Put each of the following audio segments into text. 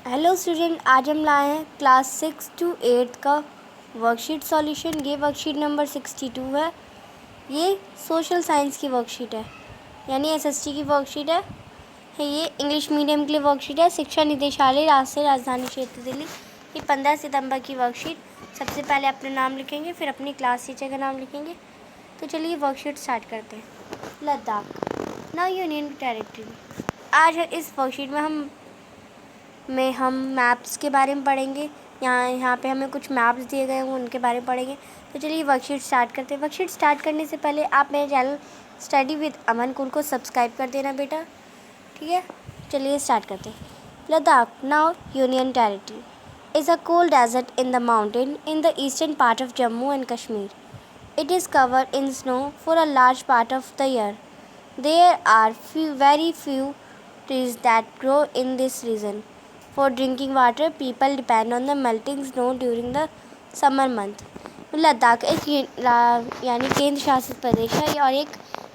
Hello student, आज हम लाए हैं क्लास 6 to 8 का वर्कशीट सॉल्यूशन। ये वर्कशीट नंबर 62 है। ये सोशल साइंस की वर्कशीट है, यानी एसएसटी की वर्कशीट है। ये इंग्लिश मीडियम के लिए वर्कशीट है। शिक्षा निदेशालय राजधानी क्षेत्र दिल्ली। ये 15 सितंबर की वर्कशीट। सबसे पहले अपना नाम लिखेंगे, फिर अपनी क्लास टीचर का नाम लिखेंगे। तो चलिए वर्कशीट स्टार्ट करते हैं। Ladakh now union territory. आज इस वर्कशीट में हम मैप्स के बारे में पढ़ेंगे। यहाँ पे हमें कुछ मैप्स दिए गए हैं, उनके बारे में पढ़ेंगे। तो चलिए वर्कशीट स्टार्ट करते हैं। वर्कशीट स्टार्ट करने से पहले आप मेरे चैनल स्टडी विद अमन कुल को सब्सक्राइब कर देना बेटा, ठीक है। चलिए स्टार्ट करते हैं। Ladakh now union territory is a cold desert in the mountain in the eastern part of Jammu and Kashmir. It is covered in snow for a large part of the year. There are very few trees that grow in this region. For drinking water, people depend on the melting snow during the summer month. Ladakh एक यानी केंद्र शासित प्रदेश है और एक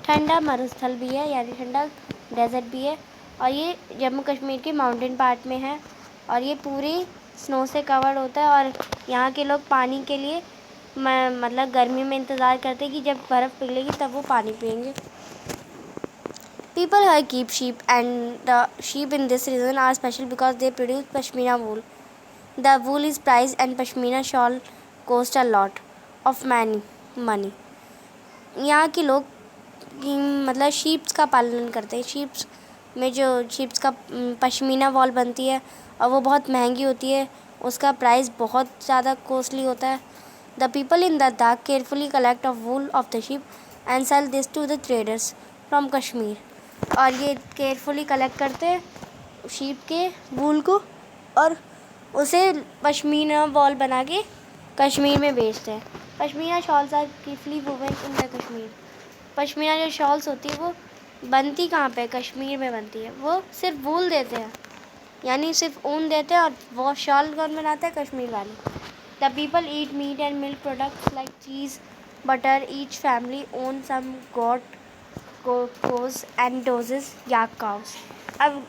ठंडा मरुस्थल भी है, यानी ठंडा डेजर्ट भी है। और ये जम्मू कश्मीर के माउंटेन पार्ट में है और ये पूरी स्नो से कवर्ड होता है। और यहाँ के लोग पानी के लिए मतलब गर्मी में इंतज़ार करते हैं कि जब बर्फ़ पिघलेगी तब वो पानी पिएंगे। People here keep sheep, and the sheep in this region are special because they produce pashmina wool. The wool is prized and pashmina shawl cost a lot of money. यहाँ के लोग मतलब शीप्स का पालन करते हैं। शीप्स में जो शीप्स का पश्मीना वॉल बनती है और वो बहुत महंगी होती है, उसका प्राइस बहुत ज़्यादा कॉस्टली होता है। The people in Ladakh carefully collect of wool of the sheep and sell this to the traders from Kashmir. और ये केयरफुली कलेक्ट करते हैं शीप के वूल को और उसे पश्मीना वॉल बना के कश्मीर में बेचते हैं। Pashmina shawls are chiefly woven in the Kashmir. Pashmina जो शॉल्स होती है वो बनती कहाँ पे? कश्मीर में बनती है। वो सिर्फ वूल देते हैं, यानी सिर्फ ऊन देते हैं, और वो शॉल कौन बनाता है? कश्मीर वाले। The people eat meat and milk products like cheese, butter. Each family own some goat cows and dzos yak cows. अब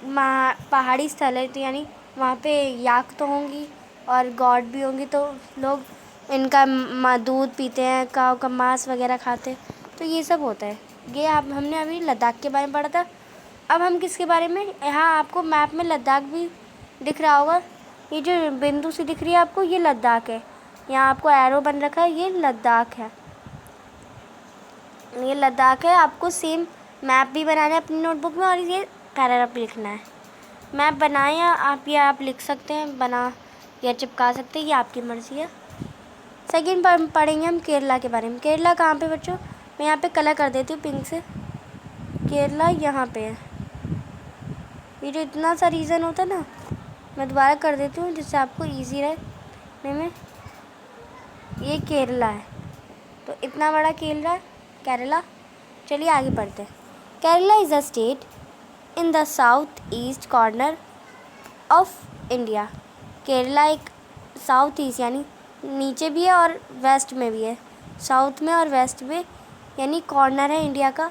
पहाड़ी स्थल है तो यानी वहाँ पे याक तो होंगी और गॉड भी होंगी, तो लोग इनका दूध पीते हैं, काव का मांस वगैरह खाते हैं। तो ये सब होता है। ये आप हमने अभी लद्दाख के बारे में पढ़ा था। अब हम किसके बारे में? यहाँ आपको मैप में लद्दाख भी दिख रहा होगा। ये जो बिंदु सी दिख रही है आपको, ये लद्दाख है। यहाँ आपको एरो बन रखा है, ये लद्दाख है। ये लद्दाख है। आपको सेम मैप भी बनाना है अपनी नोटबुक में और ये पैराग्राफ लिखना है। मैप बनाएं या आप लिख सकते हैं, बना या चिपका सकते हैं, ये आपकी मर्ज़ी है। सेकेंड पढ़ेंगे हम केरला के बारे में। केरला कहाँ पे बच्चों? मैं यहाँ पे कलर कर देती हूँ पिंक से। केरला यहाँ पे है। ये जो इतना सा रीजन होता है ना, मैं दोबारा कर देती हूँ जिससे आपको ईजी रहे में। ये केरला है, तो इतना बड़ा केरला। चलिए आगे पढ़ते हैं। Kerala is a state in the south east corner of India. Kerala एक साउथ ईस्ट यानी नीचे भी है और वेस्ट में भी है। साउथ में और वेस्ट में यानी कॉर्नर है इंडिया का।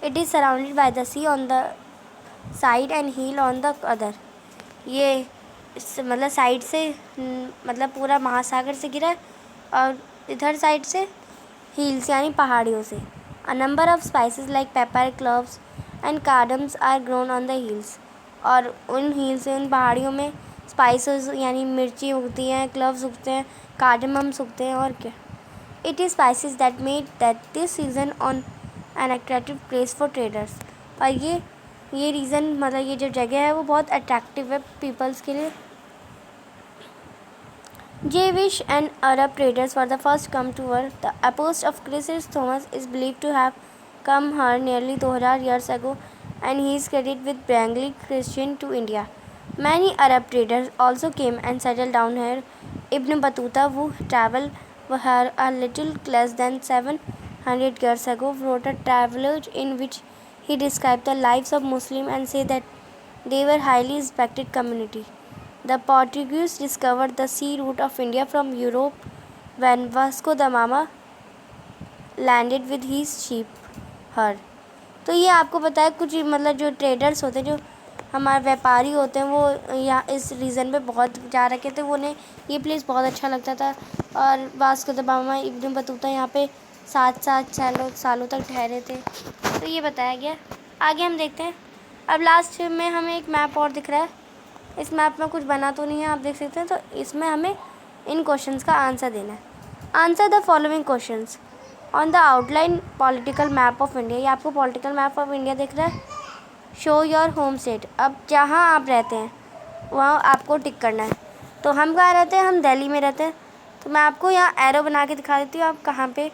It is surrounded by the sea on the side and hill on the other. ये मतलब साइड से मतलब पूरा महासागर से गिरा है और इधर साइड से हिल्स यानी पहाड़ियों से। A number of spices like pepper, cloves and cardamoms are grown on the hills. और उन हिल्स उन पहाड़ियों में स्पाइसेस यानी मिर्ची उगती हैं, क्लोव्स उगते हैं, कार्डमम्स उगते हैं, और क्या। It is spices that made that this season on an attractive place for traders. और ये रीज़न मतलब ये जो जगह है वो बहुत अट्रैक्टिव है पीपल्स के लिए। Jewish and Arab traders were the first come to Earth. The apostle of Christ Thomas is believed to have come here nearly 2,000 years ago, and he is credited with bringing Christian to India. Many Arab traders also came and settled down here. Ibn Battuta, who traveled here a little less than 700 years ago, wrote a travelogue in which he described the lives of Muslims and said that they were highly respected community. The Portuguese discovered the sea route of India from Europe when Vasco da Gama landed with his ship here. तो ये आपको पता है कुछ मतलब जो traders होते हैं जो हमारे व्यापारी होते हैं वो यहाँ इस रीज़न पे बहुत जा रखे थे, वो उन्हें ये प्लेस बहुत अच्छा लगता था। और Vasco the gamma, Ibn Battuta यहाँ पे 7 सालों तक ठहरे थे। तो ये बताया गया। आगे हम देखते हैं। अब लास्ट में हमें एक मैप और दिख रहा है। इस मैप में कुछ बना तो नहीं है, आप देख सकते हैं। तो इसमें हमें इन क्वेश्चंस का आंसर देना है। Answer the following questions on the outline political map of India. ये आपको पॉलिटिकल मैप ऑफ इंडिया दिख रहा है। Show your home state. अब जहाँ आप रहते हैं वहाँ आपको टिक करना है। तो हम कहाँ रहते हैं? हम दिल्ली में रहते हैं। तो मैं आपको यहाँ एरो बना के दिखा देती हूँ, आप कहाँ पे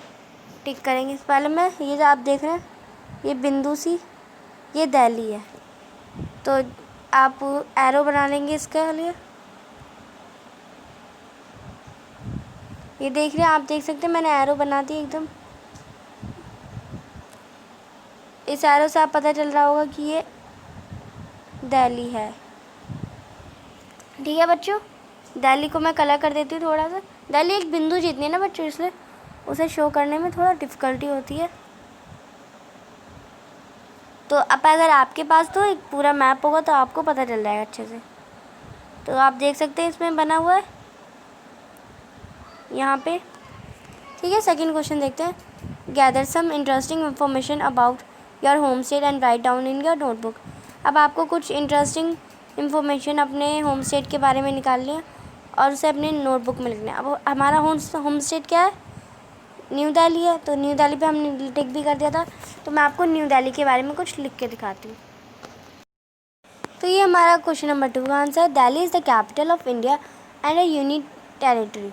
टिक करेंगे। पहले मैं ये जो आप देख रहे हैं, ये बिंदु सी, ये दिल्ली है। तो आप एरो बना लेंगे इसके लिए। ये देख रहे हैं, आप देख सकते हैं मैंने एरो बना दी एकदम। इस एरो से आप पता चल रहा होगा कि ये दिल्ली है। ठीक है बच्चों, दिल्ली को मैं कलर कर देती हूँ थोड़ा सा। दिल्ली एक बिंदु जितनी है ना बच्चों, इसलिए उसे शो करने में थोड़ा डिफ़िकल्टी होती है। तो अब अगर आपके पास तो एक पूरा मैप होगा तो आपको पता चल जाएगा अच्छे से। तो आप देख सकते हैं इसमें बना हुआ है यहाँ पे। ठीक है, सेकंड क्वेश्चन देखते हैं। Gather some interesting information about your home state and write down in your notebook. अब आपको कुछ इंटरेस्टिंग इन्फॉर्मेशन अपने होम स्टेट के बारे में निकालनी है और उसे अपने नोटबुक में लिखना है। अब हमारा होम स्टेट क्या है? न्यू दिल्ली है। तो न्यू दिल्ली पे हमने टिक भी कर दिया था। तो मैं आपको न्यू दिल्ली के बारे में कुछ लिख के दिखाती हूँ। तो ये हमारा क्वेश्चन नंबर 2 का answer. Delhi is the capital of India and a unique territory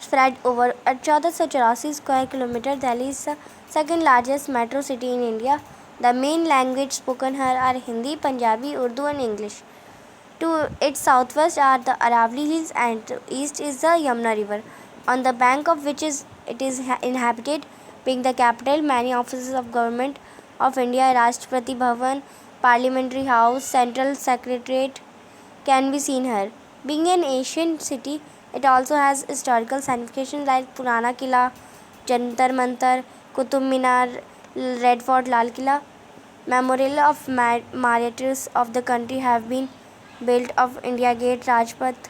spread over 1484 square kilometer. Delhi is the second largest metro city in India. The main language spoken here are Hindi, Punjabi, Urdu and English. To its southwest are the Aravalli Hills and to east is the Yamuna River, on the bank of which it is inhabited. Being the capital, many offices of Government of India, Rashtrapati Bhavan, Parliamentary House, Central Secretariat can be seen here. Being an ancient city, it also has historical signification like Purana Killa, Jantar Mantar, Qutub Minar, Red Fort, Lal Killa. Memorial of martyrs of the country have been built of India Gate, Rajpath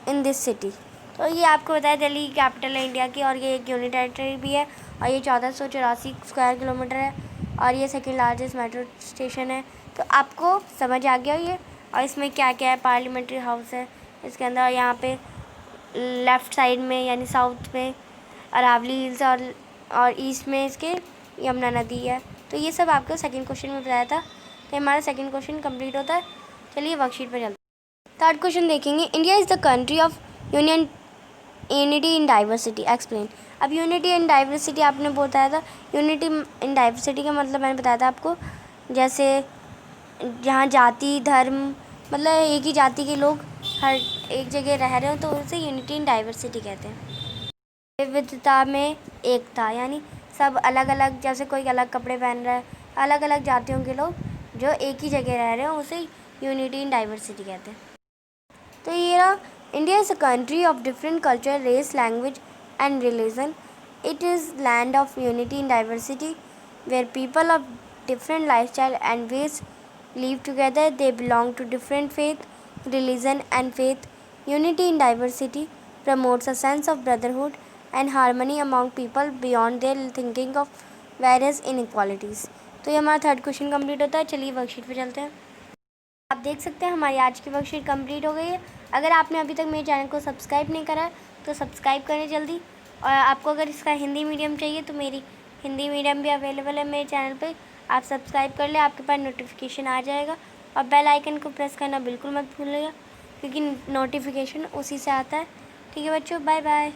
in this city. तो ये आपको बताया Delhi capital है India की, और ये एक unit territory भी है, और ये 1484 स्क्वायर किलोमीटर है, और ये सेकेंड लार्जेस्ट मेट्रो स्टेशन है। तो आपको समझ आ गया ये। और इसमें क्या क्या है? पार्लियामेंट्री हाउस है इसके अंदर, यहाँ पे लेफ़्ट साइड में यानी साउथ में अरावली हिल्स और ईस्ट में इसके यमुना नदी है। तो ये सब आपको सेकंड क्वेश्चन में बताया था। तो हमारा सेकंड क्वेश्चन कंप्लीट होता है। चलिए वर्कशीट पर चलते हैं। थर्ड क्वेश्चन देखेंगे। India is the country of unity in diversity, explain. अब यूनिटी इन डाइवर्सिटी आपने बताया था। यूनिटी इन डाइवर्सिटी का मतलब मैंने बताया था आपको, जैसे जहाँ जाति धर्म मतलब एक ही जाति के लोग हर एक जगह रह रहे हो तो उसे यूनिटी इन डाइवर्सिटी कहते हैं। विविधता में एकता, यानी सब अलग अलग, जैसे कोई अलग कपड़े पहन रहा है, अलग अलग जातियों के लोग जो एक ही जगह रह रहे हो उसे यूनिटी इन डाइवर्सिटी कहते हैं। तो ये रहा, India is a country of different culture, race, language and religion. It is land of unity in diversity where people of different lifestyle and ways live together. They belong to different faith, religion and faith. Unity in diversity promotes a sense of brotherhood and harmony among people beyond their thinking of various inequalities. तो ये हमारा third question complete होता है। चलिए worksheet पे चलते हैं। आप देख सकते हैं हमारी आज की वर्कशीट कंप्लीट हो गई है। अगर आपने अभी तक मेरे चैनल को सब्सक्राइब नहीं करा है तो सब्सक्राइब करें जल्दी। और आपको अगर इसका हिंदी मीडियम चाहिए तो मेरी हिंदी मीडियम भी अवेलेबल है मेरे चैनल पे, आप सब्सक्राइब कर ले, आपके पास नोटिफिकेशन आ जाएगा। और बेल आइकन को प्रेस करना बिल्कुल मत भूलिएगा क्योंकि नोटिफिकेशन उसी से आता है। ठीक है बच्चों, बाय बाय।